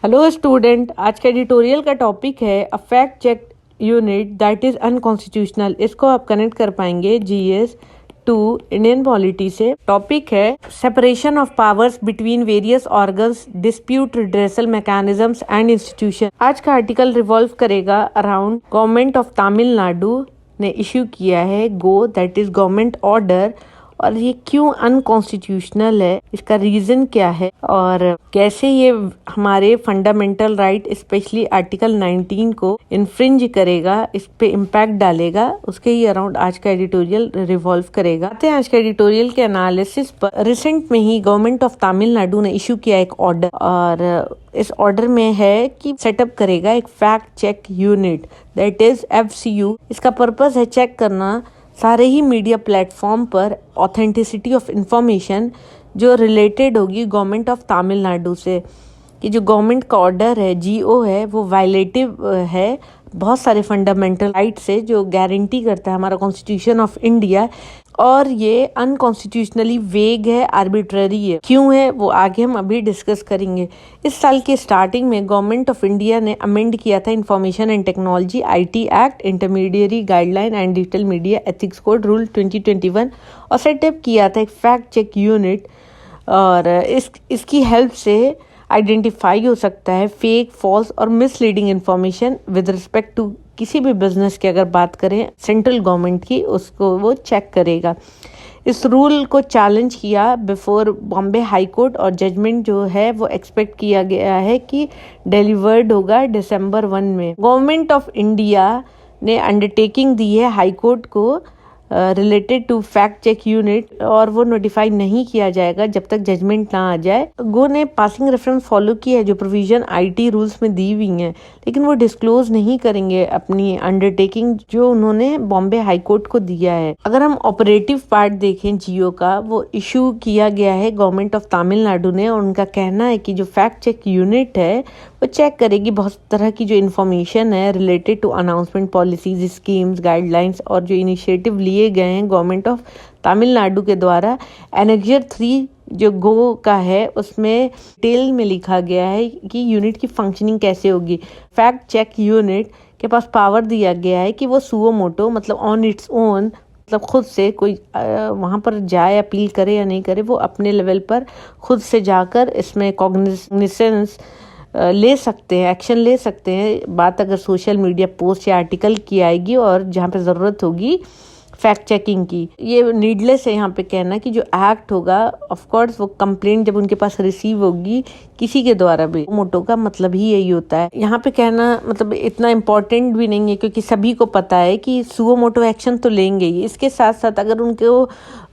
Hello student, आज का editorial का टॉपिक है a fact check unit that is unconstitutional. इसको आप कनेक्ट कर पाएंगे जीएस टू इंडियन पॉलिटी से। टॉपिक है separation of powers between various organs, dispute redressal mechanisms and institution. आज का आर्टिकल रिवॉल्व करेगा अराउंड गवर्नमेंट ऑफ तमिलनाडु ने इश्यू किया है GO that is government order, और ये क्यों अनकॉन्स्टिट्यूशनल है, इसका रीजन क्या है और कैसे ये हमारे फंडामेंटल राइट स्पेशली आर्टिकल 19 को इन्फ्रिंज करेगा, इस पे इम्पैक्ट डालेगा, उसके ही अराउंड आज का एडिटोरियल रिवॉल्व करेगा। आते हैं आज के एडिटोरियल के एनालिसिस पर। रिसेंट में ही गवर्नमेंट ऑफ तमिलनाडु ने इशू किया एक ऑर्डर, और इस ऑर्डर में है कि सेटअप करेगा एक fact check unit that is FCU। इसका पर्पस है चेक करना सारे ही मीडिया प्लेटफॉर्म पर ऑथेंटिसिटी ऑफ इंफॉर्मेशन जो रिलेटेड होगी गवर्नमेंट ऑफ तमिलनाडु से, कि जो गवर्नमेंट का ऑर्डर है GO है वो वायलेटिव है बहुत सारे फंडामेंटल राइट से जो गारंटी करता है हमारा कॉन्स्टिट्यूशन ऑफ इंडिया, और ये अनकॉन्स्टिट्यूशनली वेग है, आर्बिट्ररी है। क्यों है वो आगे हम अभी डिस्कस करेंगे। इस साल के स्टार्टिंग में गवर्नमेंट ऑफ इंडिया ने अमेंड किया था information and technology IT act, intermediary guideline and digital media ethics code rule 2021, और सेटअप किया था एक फैक्ट चेक यूनिट। और इसकी हेल्प से आइडेंटिफाई हो सकता है फेक, फॉल्स और misleading information with respect to किसी भी बिजनेस की अगर बात करें सेंट्रल गवर्नमेंट की, उसको वो चेक करेगा। इस रूल को चैलेंज किया बिफोर बॉम्बे हाई कोर्ट, और जजमेंट जो है वो एक्सपेक्ट किया गया है कि डिलीवर्ड होगा December 1 में। गवर्नमेंट ऑफ इंडिया ने अंडरटेकिंग दी है हाई कोर्ट को related to fact check unit, और वो नोटिफाई नहीं किया जाएगा जब तक जजमेंट ना आ जाए। गो ने पासिंग रेफरेंस फॉलो की है जो प्रोविजन IT रूल्स में दी हुई हैं, लेकिन वो डिस्क्लोज नहीं करेंगे अपनी अंडरटेकिंग जो उन्होंने बॉम्बे हाई कोर्ट को दिया है। अगर हम ऑपरेटिव पार्ट देखें GO का, वो इशू किया गया है गवर्नमेंट ऑफ तमिलनाडु ने, और उनका कहना है कि जो फैक्ट चेक यूनिट है वो चेक करेगी बहुत तरह की जो इन्फॉर्मेशन है related to announcement, policies, schemes, guidelines और जो इनिशिएटिव लिए गए हैं गवर्नमेंट ऑफ तमिलनाडु के द्वारा। एनेक्जर 3 जो गो का है उसमें डिटेल में लिखा गया है कि यूनिट की फंक्शनिंग कैसे होगी। फैक्ट चेक यूनिट के पास पावर दिया गया है कि वो सुओ मोटो मतलब ऑन इट्स ओन, मतलब खुद से कोई वहाँ पर जाए, अपील करे या नहीं करे, वो अपने लेवल पर खुद से जाकर इसमें कॉग्निसेंस ले सकते हैं, एक्शन ले सकते हैं। बात अगर सोशल मीडिया पोस्ट या आर्टिकल की आएगी और जहाँ पे ज़रूरत होगी फैक्ट चेकिंग की। ये नीडलेस है यहाँ पे कहना कि जो एक्ट होगा ऑफ कोर्स वो कंप्लेंट जब उनके पास रिसीव होगी किसी के द्वारा भी, मोटो का मतलब ही यही होता है। यहाँ पे कहना मतलब इतना इम्पोर्टेंट भी नहीं है क्योंकि सभी को पता है कि सुओ मोटो एक्शन तो लेंगे ही। इसके साथ साथ अगर उनको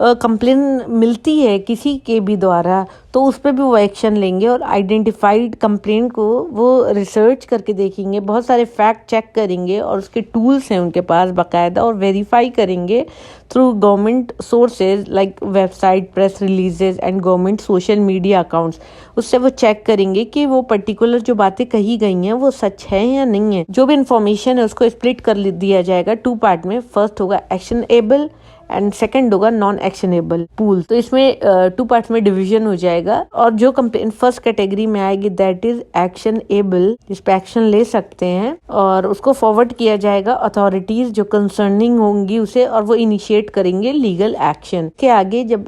कंप्लेन मिलती है किसी के भी द्वारा तो उस पर भी वो एक्शन लेंगे, और आइडेंटिफाइड कंप्लेंट को वो रिसर्च करके देखेंगे, बहुत सारे फैक्ट चेक करेंगे और उसके टूल्स हैं उनके पास बाकायदा, और वेरीफाई करेंगे through government sources like website, press releases and government social media accounts. उससे वो चेक करेंगे कि वो पर्टिकुलर जो बातें कही गई हैं वो सच है या नहीं है। जो भी इंफॉर्मेशन है उसको स्प्लिट कर दिया जाएगा 2 पार्ट में। फर्स्ट होगा एक्शनेबल एंड सेकंड होगा नॉन एक्शनेबल पूल। तो इसमें 2 पार्ट्स में डिवीजन हो जाएगा, और जो कंप्लेंट फर्स्ट कैटेगरी में आएगी दैट इज एक्शनेबल, जिस पे एक्शन ले सकते हैं, और उसको फॉरवर्ड किया जाएगा अथॉरिटीज जो कंसर्निंग होंगी उसे, और वो इनिशिएट करेंगे लीगल एक्शन। के आगे जब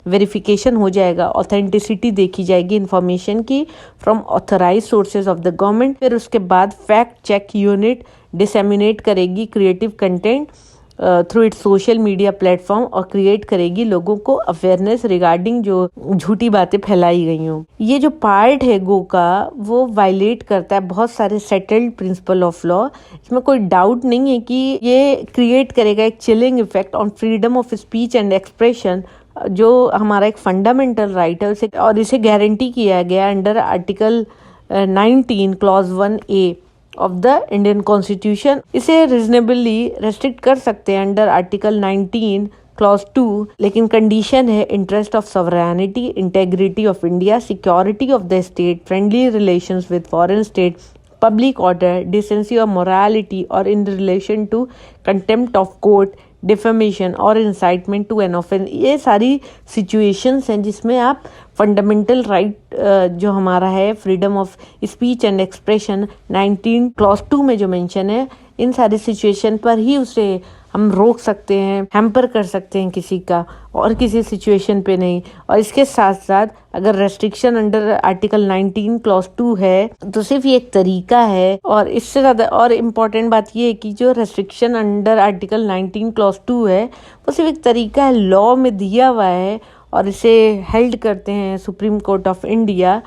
वेरिफिकेशन हो जाएगा, ऑथेंटिसिटी देखी जाएगी इंफॉर्मेशन की from authorise sources of the government, फिर उसके बाद फैक्ट चेक यूनिट डिसेमिनेट करेगी creative content through its social media platform, और क्रिएट करेगी लोगों को अवेयरनेस रिगार्डिंग जो झूठी बातें फैलाई गई हों। ये जो पार्ट है गो का वो वायलेट करता है बहुत सारे सेटल्ड प्रिंसिपल ऑफ लॉ। इसमें कोई डाउट नहीं है कि ये क्रिएट करेगा एक chilling effect on freedom of speech and expression, जो हमारा एक फंडामेंटल राइट है उसे, और इसे गारंटी किया गया under article 19 clause 1A of the Indian constitution. इसे रीजनेबली रेस्ट्रिक्ट कर सकते हैं अंडर आर्टिकल 19 क्लॉज 2, लेकिन कंडीशन है interest of sovereignty, integrity of India, security of the state, friendly relations with foreign state, public order, decency और morality, और in relation to contempt of court, defamation और incitement to an offence. ये सारी situations हैं जिसमें आप fundamental right जो हमारा है freedom of speech and expression 19 clause 2 में जो मेंशन है, इन सारी सिचुएशन पर ही उसे हम रोक सकते हैं, हैम्पर कर सकते हैं किसी का, और किसी सिचुएशन पे नहीं। और इसके साथ साथ अगर रेस्ट्रिक्शन अंडर आर्टिकल 19 क्लॉज 2 है तो सिर्फ ये एक तरीका है। और इससे ज़्यादा और इम्पॉर्टेंट बात ये है कि जो रेस्ट्रिक्शन अंडर आर्टिकल 19 क्लॉज 2 है वो सिर्फ एक तरीका है, लॉ में दिया हुआ है, और इसे हेल्ड करते हैं सुप्रीम कोर्ट ऑफ इंडिया।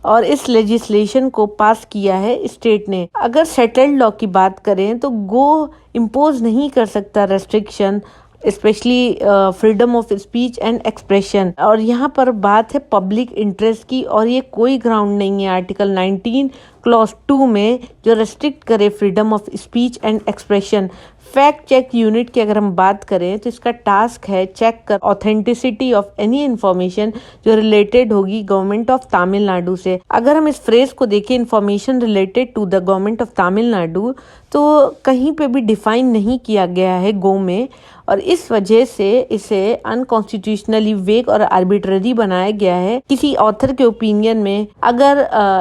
और इस लेजिस्लेशन को पास किया है स्टेट ने। अगर सेटल्ड लॉ की बात करें तो गो इम्पोज नहीं कर सकता restriction, specially freedom of speech and expression. और यहाँ पर बात है पब्लिक इंटरेस्ट की, और ये कोई ग्राउंड नहीं है आर्टिकल 19 क्लॉज 2 में जो रेस्ट्रिक्ट करे freedom of speech and expression. Fact check unit की अगर हम बात करें तो इसका टास्क है चेक कर ऑथेंटिसिटी ऑफ एनी इंफॉर्मेशन जो रिलेटेड होगी गवर्नमेंट ऑफ तमिलनाडु से। अगर हम इस फ्रेज को देखें, information related to the government of Tamil Nadu, तो कहीं पे भी डिफाइन नहीं किया गया है गो में, और इस वजह से इसे अनकॉन्स्टिट्यूशनली वेग और आर्बिट्ररी बनाया गया है। किसी ऑथर के ओपिनियन में अगर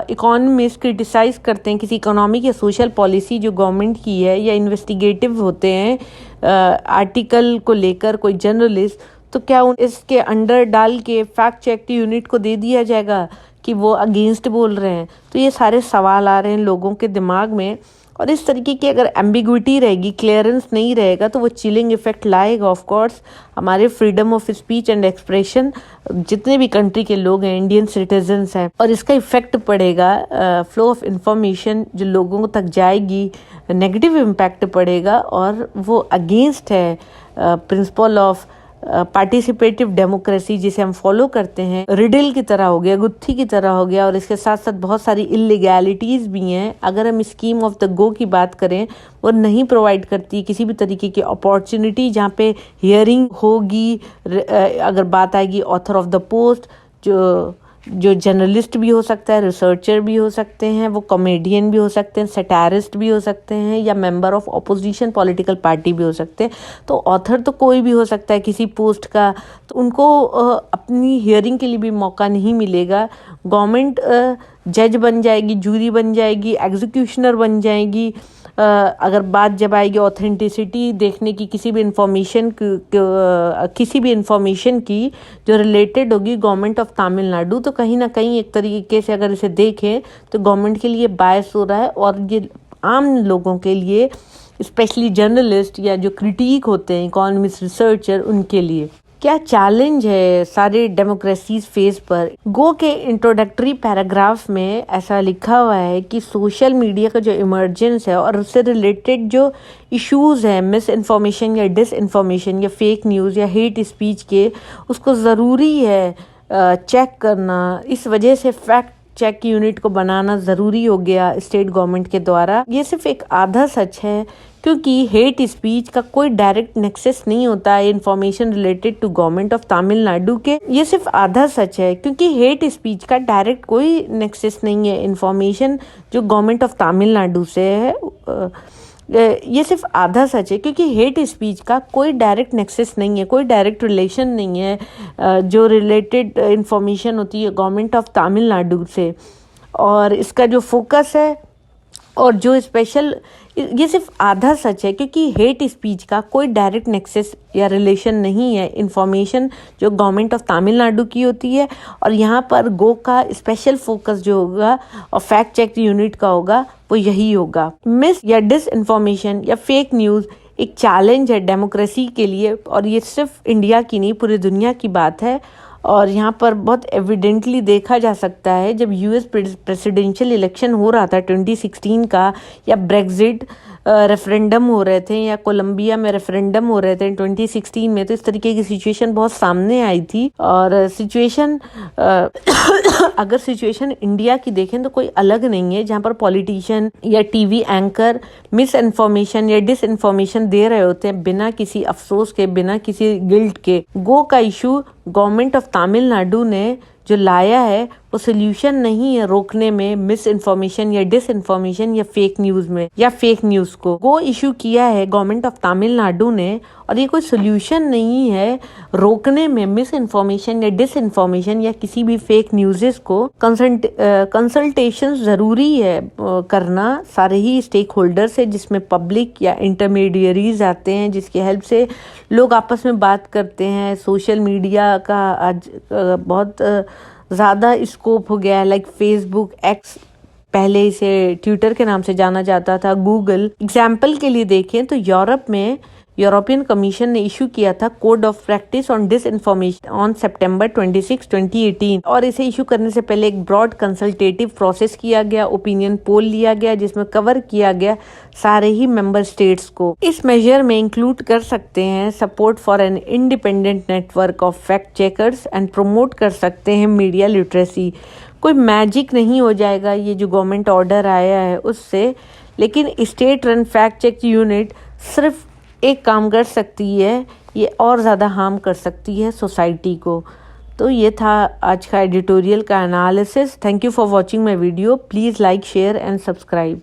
इकोनॉमिस्ट क्रिटिसाइज करते हैं किसी इकोनॉमिक या सोशल पॉलिसी जो गवर्नमेंट की है, या इन्वेस्टिगेटिव होते हैं आर्टिकल को लेकर कोई जर्नलिस्ट, तो क्या इसके अंडर डाल के फैक्ट चेक यूनिट को दे दिया जाएगा कि वो अगेंस्ट बोल रहे हैं? तो ये सारे सवाल आ रहे हैं लोगों के दिमाग में। और इस तरीके की अगर एम्बिग्विटी रहेगी, क्लियरेंस नहीं रहेगा, तो वो चिलिंग इफेक्ट लाएगा ऑफ कोर्स हमारे freedom of speech and expression जितने भी कंट्री के लोग हैं, इंडियन सिटीजन्स हैं। और इसका इफेक्ट पड़ेगा फ्लो ऑफ इंफॉर्मेशन जो लोगों तक जाएगी, नेगेटिव इम्पैक्ट पड़ेगा, और वो अगेंस्ट है प्रिंसिपल ऑफ पार्टिसिपेटिव डेमोक्रेसी जिसे हम फॉलो करते हैं। रिडल की तरह हो गया, गुत्थी की तरह हो गया, और इसके साथ साथ बहुत सारी इलीगैलिटीज भी हैं। अगर हम स्कीम ऑफ द गो की बात करें, वो नहीं प्रोवाइड करती किसी भी तरीके की अपॉर्चुनिटी जहाँ पे हियरिंग होगी। अगर बात आएगी ऑथर ऑफ द पोस्ट, जो जर्नलिस्ट भी हो सकता है, रिसर्चर भी हो सकते हैं, वो कॉमेडियन भी हो सकते हैं, सैटारिस्ट भी हो सकते हैं, या member of opposition political party भी हो सकते हैं। तो ऑथर तो कोई भी हो सकता है किसी पोस्ट का, तो उनको अपनी हियरिंग के लिए भी मौका नहीं मिलेगा। गवर्नमेंट जज बन जाएगी, जूरी बन जाएगी, एग्जीक्यूशनर बन जाएगी। अगर बात जब आएगी ऑथेंटिसिटी देखने की किसी भी इंफॉर्मेशन की जो रिलेटेड होगी गवर्नमेंट ऑफ तमिलनाडु, तो कहीं ना कहीं एक तरीके से अगर इसे देखें तो गवर्नमेंट के लिए बायस हो रहा है, और ये आम लोगों के लिए, स्पेशली जर्नलिस्ट या जो क्रिटिक होते हैं इकोनॉमिस्ट, रिसर्चर, उनके लिए क्या चैलेंज है सारे डेमोक्रेसीज फेस पर। गो के इंट्रोडक्टरी पैराग्राफ में ऐसा लिखा हुआ है कि सोशल मीडिया का जो इमर्जेंस है और उससे रिलेटेड जो इश्यूज हैं, मिस इन्फॉर्मेशन या डिस इन्फॉर्मेशन या फेक न्यूज़ या हेट स्पीच के, उसको ज़रूरी है चेक करना। इस वजह से फैक्ट चेक यूनिट को बनाना ज़रूरी हो गया स्टेट गवर्नमेंट के द्वारा। ये सिर्फ एक आधा सच है, क्योंकि हेट स्पीच का कोई डायरेक्ट नेक्सस नहीं होता है information related to government of Tamil Nadu के। ये सिर्फ आधा सच है, क्योंकि हेट स्पीच का डायरेक्ट कोई नेक्सस नहीं है इन्फॉर्मेशन जो गवर्नमेंट ऑफ तमिलनाडु से है। ये सिर्फ आधा सच है, क्योंकि हेट स्पीच का कोई डायरेक्ट नेक्सस नहीं है, कोई डायरेक्ट रिलेशन नहीं है जो रिलेटेड इंफॉर्मेशन होती है गवर्नमेंट ऑफ तमिलनाडु से। और इसका जो फोकस है और जो स्पेशल, ये सिर्फ आधा सच है, क्योंकि हेट स्पीच का कोई डायरेक्ट नेक्सस या रिलेशन नहीं है इन्फॉर्मेशन जो गवर्नमेंट ऑफ तमिलनाडु की होती है। और यहाँ पर गो का स्पेशल फोकस जो होगा और फैक्ट चेक यूनिट का होगा वो यही होगा। मिस या डिस इन्फॉर्मेशन या फेक न्यूज़ एक चैलेंज है डेमोक्रेसी के लिए, और ये सिर्फ इंडिया की नहीं पूरी दुनिया की बात है। और यहाँ पर बहुत एविडेंटली देखा जा सकता है, जब यूएस प्रेसिडेंशियल इलेक्शन हो रहा था 2016 का, या ब्रेक्जिट रेफरेंडम हो रहे थे, या कोलंबिया में रेफरेंडम हो रहे थे 2016 में, तो इस तरीके की सिचुएशन बहुत सामने आई थी। और सिचुएशन अगर सिचुएशन इंडिया की देखें तो कोई अलग नहीं है, जहाँ पर पॉलिटिशियन या टीवी एंकर मिस इन्फॉर्मेशन या डिस इन्फॉर्मेशन दे रहे होते हैं बिना किसी अफसोस के, बिना किसी गिल्ट के। गो का इशू गवर्नमेंट ऑफ तमिलनाडु ने जो लाया है वो सोल्यूशन नहीं है रोकने में मिस इन्फॉर्मेशन या डिस इन्फॉर्मेशन या फेक न्यूज में या फेक न्यूज को। वो इशू किया है गवर्नमेंट ऑफ तमिलनाडु ने, और ये कोई सोल्यूशन नहीं है रोकने में मिस इन्फॉर्मेशन या डिस इन्फॉर्मेशन या किसी भी फेक न्यूज़ को। कंसल्टेशन जरूरी है करना सारे ही स्टेक होल्डर से, जिसमें पब्लिक या इंटरमीडियरीज आते हैं, जिसकी हेल्प से लोग आपस में बात करते हैं। सोशल मीडिया का आज बहुत ज़्यादा स्कोप हो गया है, लाइक फेसबुक, एक्स, पहले इसे ट्विटर के नाम से जाना जाता था, गूगल। एग्जाम्पल के लिए देखें तो यूरोप में यूरोपियन कमीशन ने इशू किया था code of practice on disinformation on सितंबर 26, 2018, और इसे इशू करने से पहले एक ब्रॉड कंसल्टेटिव प्रोसेस किया गया, ओपिनियन पोल लिया गया, जिसमें कवर किया गया सारे ही मेंबर स्टेट्स को। इस मेजर में इंक्लूड कर सकते हैं support for an independent network of fact checkers and promote कर सकते हैं मीडिया लिटरेसी। कोई मैजिक नहीं हो जाएगा ये जो गवर्नमेंट ऑर्डर आया है उससे, लेकिन state run fact check unit सिर्फ एक काम कर सकती है, ये और ज़्यादा हार्म कर सकती है सोसाइटी को। तो ये था आज का एडिटोरियल का analysis. Thank you for watching my video. Please like, share and subscribe.